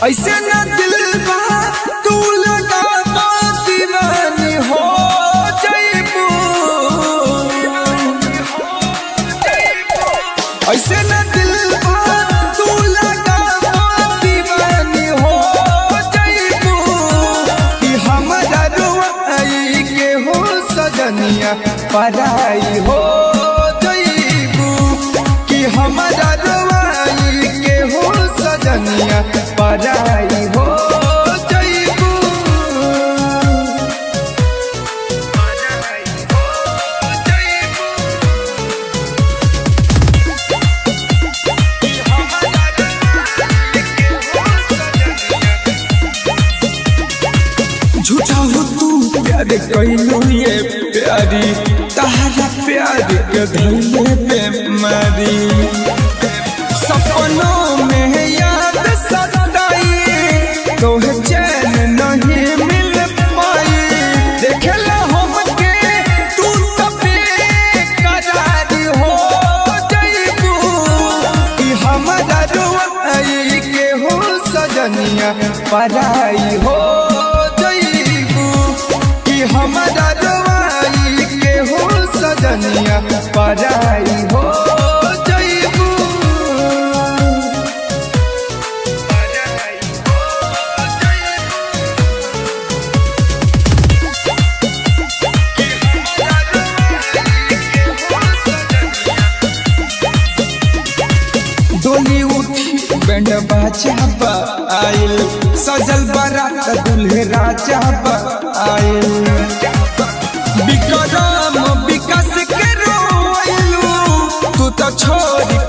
ऐसे न दिल बा तू लगा दीवानी हो जाइबू। ऐसे न दिल बा तू लगा दीवानी हो जाइबू कि हमारा रुआई के हो सजनिया पराई हो जाइबू कि हमारा रुआई के हो सजनिया पराई हो जाइबू। झूठा हो तू प्यार कैलू ये प्यारी तारा प्यार के धैले बेमारी। सपनों में याद सताई तोहे चैन नहीं मिल पाई। देखला हमके तू तबे करार हो जाइबू कि हमारा रुआई के हो सजनिया पराई हो जाइबू कि हमारा रुआई के हो सजनिया पराई हो जाइबू। डोली उठी बैंड बाजा आइल सजल बारात दुल्हे राजा आइल। विक्रम विकास के रोइलू तू तो छोड़